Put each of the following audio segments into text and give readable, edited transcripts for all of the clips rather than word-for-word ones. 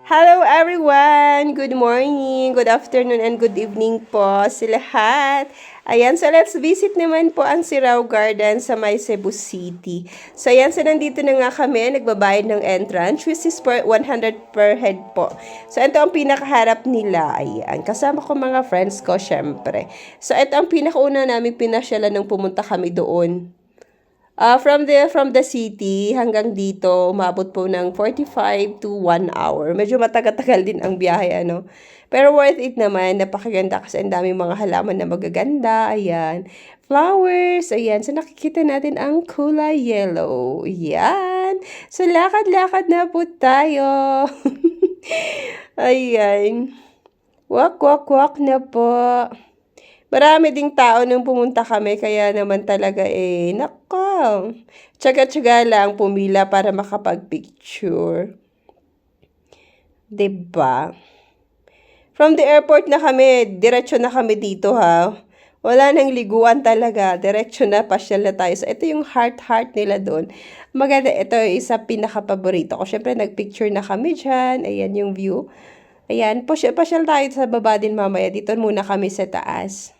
Hello everyone! Good morning, good afternoon, and good evening po sa lahat. Ayan, so let's visit naman po ang Sirao Garden sa may Cebu City. So ayan, so nandito na nga kami, nagbabayad ng entrance, which is per 100 per head po. So ito ang pinakaharap nila, ayan. Kasama ko mga friends ko, syempre. So ito ang pinakauna namin pinasyalan nung pumunta kami doon. From the city hanggang dito, umabot po ng 45 to 1 hour. Medyo matagal-tagal din ang biyahe, ano. Pero worth it naman, napakaganda kasi ang daming mga halaman na magaganda, ayan. Flowers, ayan. So nakikita natin ang kulay yellow. Ayan. So lakad-lakad na po tayo. Ayan. Walk na po. Marami ding tao nung pumunta kami, kaya naman talaga nako. Tsaga-tsaga lang pumila para makapag-picture. 'Di ba? From the airport na kami, diretso na kami dito ha. Wala nang liguan talaga, diretso na, pasyal na tayo. So, ito yung heart nila doon. Maganda, ito isa pinaka-paborito ko. Syempre, nagpicture na kami dyan. Ayan yung view. Ayan, pasyal tayo sa baba din mamaya. Dito muna kami sa taas.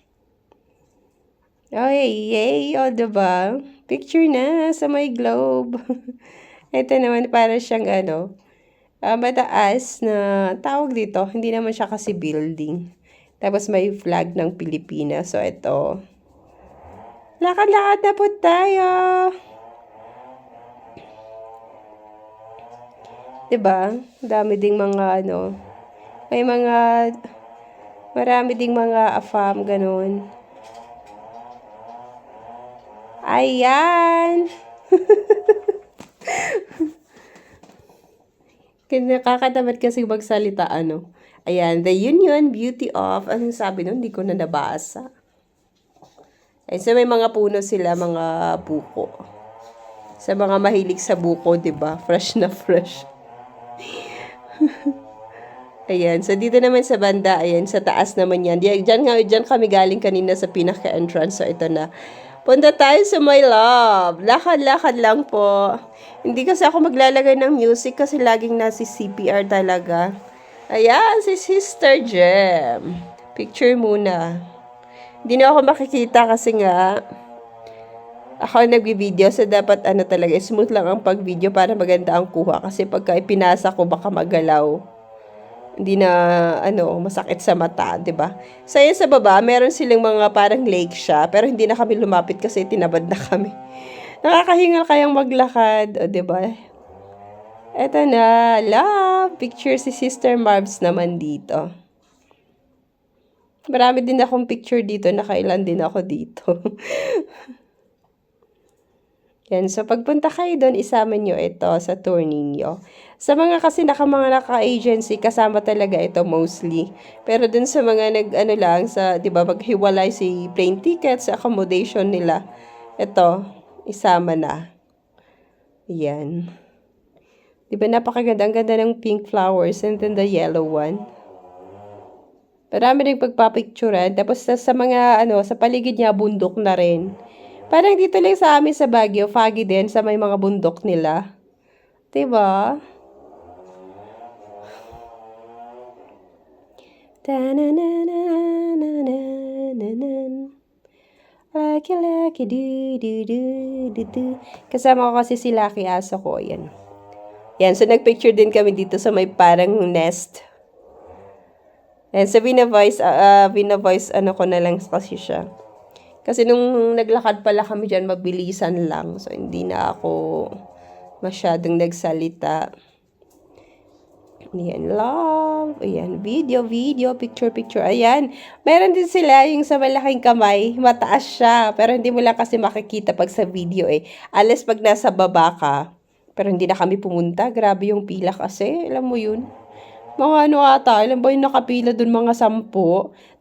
Ay, yay! O, diba? Picture na sa may globe. Ito naman para siyang mataas na tawag dito. Hindi naman siya kasi building. Tapos may flag ng Pilipinas. So, ito. Lakad-lakad na po tayo. Diba? Dami ding mga may marami ding mga afam, ganun. Ayan! Nakakatamad kasi magsalita, Ayan, the Union Beauty of, anong sabi nun? Hindi ko na nabasa. Ay, so may mga puno sila, mga buko. Sa mga mahilig sa buko, 'di ba? Fresh na fresh. Ayan, so dito naman sa banda, ayan, sa taas naman yan. Diyan kami galing kanina sa pinaka-entrance, so ito na. Punta tayo sa my love. Lakad-lakad lang po. Hindi kasi ako maglalagay ng music kasi laging nasi CPR talaga. Ayan, si Sister Jem. Picture muna. Hindi na ako makikita kasi nga ako nagbi-video, so dapat talaga, smooth lang ang pag-video para maganda ang kuha. Kasi pagka ipinasa ko, baka magalaw. Hindi na, masakit sa mata, 'di ba? So, yun sa baba, meron silang mga parang lake siya, pero hindi na kami lumapit kasi tinabad na kami. Nakakahingal kayang maglakad, o, 'di ba? Eto na, love! Picture si Sister Marbs naman dito. Marami din akong picture dito, nakailan din ako dito. Yan, so pagpunta kayo doon, isama nyo ito sa tour ninyo. Sa mga kasi mga naka-agency, kasama talaga ito mostly. Pero dun sa mga lang, sa, di ba, maghiwalay si plane tickets, sa accommodation nila, ito, isama na. Yan. Di ba, napakaganda. Ang ganda ng pink flowers and then the yellow one. Marami rin pagpapicturean. Tapos sa mga, sa paligid niya, bundok na rin. Parang dito lang sa amin sa Baguio, foggy din sa may mga bundok nila. 'Di ba? Lucky do. Kasama ko kasi si Lucky aso ko, yan. Yan, so nagpicture din kami dito sa may parang nest. And sa Vina-voice ko na lang kasi siya. Kasi nung naglakad pala kami dyan, mabilisan lang. So, hindi na ako masyadong nagsalita. Ayan, love. Ayan, video, picture. Ayan, meron din sila yung sa malaking kamay. Mataas siya. Pero hindi mo lang kasi makikita pag sa video Alas pag nasa baba ka. Pero hindi na kami pumunta. Grabe yung pila kasi. Alam mo yun? Mga ata. Alam ba yung nakapila dun, mga 10.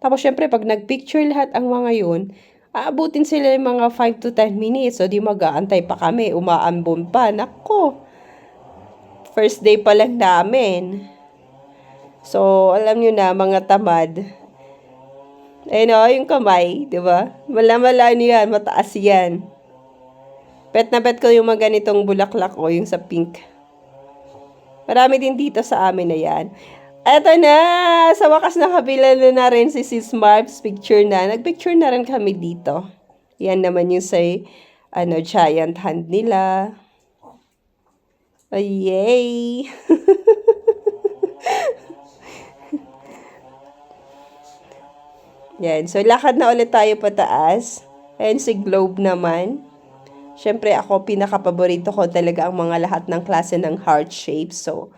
Tapos, syempre, pag nagpicture lahat ang mga yun, aabutin sila yung mga 5 to 10 minutes. So, di mag-aantay pa kami. Umaambon pa. Nako. First day pa lang namin. So, alam nyo na, mga tamad. Ayun yung kamay. Diba? Mala-mala nyo yan. Mataas yan. Bet na bet ko yung mga ganitong bulaklak yung sa pink. Marami din dito sa amin na yan. Eto na! Sa wakas nakabila na rin si Sis Marbs. Picture na. Nagpicture na rin kami dito. Yan naman yung sa giant hand nila. Ay, yay! Yan. So, lakad na ulit tayo pataas. Ayan si Globe naman. Siyempre, ako, pinaka-paborito ko talaga ang mga lahat ng klase ng heart shape. So,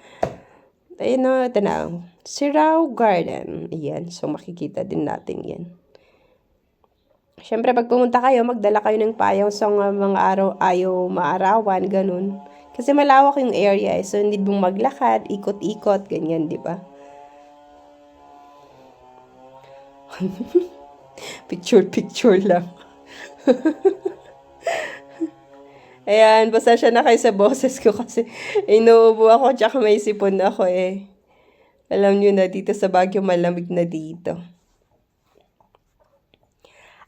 ayun na, ito na. Sirao Garden. Ayan. So, makikita din natin yan. Siyempre, pag pumunta kayo, magdala kayo ng payaw sa mga araw, ayaw maarawan, ganun. Kasi malawak yung area. So, hindi mong maglakad, ikot-ikot, ganyan, di ba? Picture lang. Ayan, pasensya na kayo sa boses ko kasi inuubo ako tsaka may sipon ako eh. Alam nyo na, dito sa Baguio malamig na dito.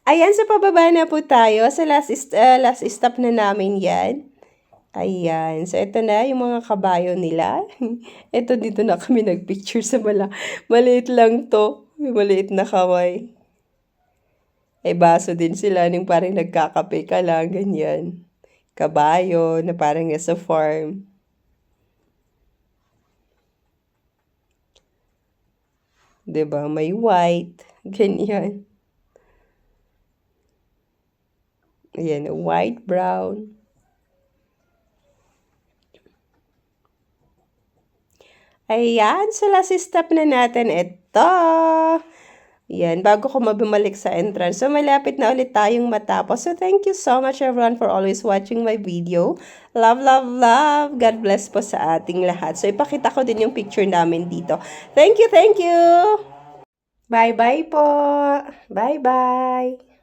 Ayan, sa pababa na po tayo. Sa last stop na namin yan. Ayan, so ito na yung mga kabayo nila. Ito, dito na kami nagpicture sa maliit lang to. May maliit na kamay. Ay, baso din sila nung parang nagkakape ka lang, ganyan. Kabayo na parang nasa farm. Diba? May white. Ganyan. Ayan, white, brown. Ayan, so last stop na natin ito. Yan, bago ko mabumalik sa entrance. So, malapit na ulit tayong matapos. So, thank you so much everyone for always watching my video. Love, love, love. God bless po sa ating lahat. So, ipakita ko din yung picture namin dito. Thank you, thank you. Bye-bye po. Bye-bye.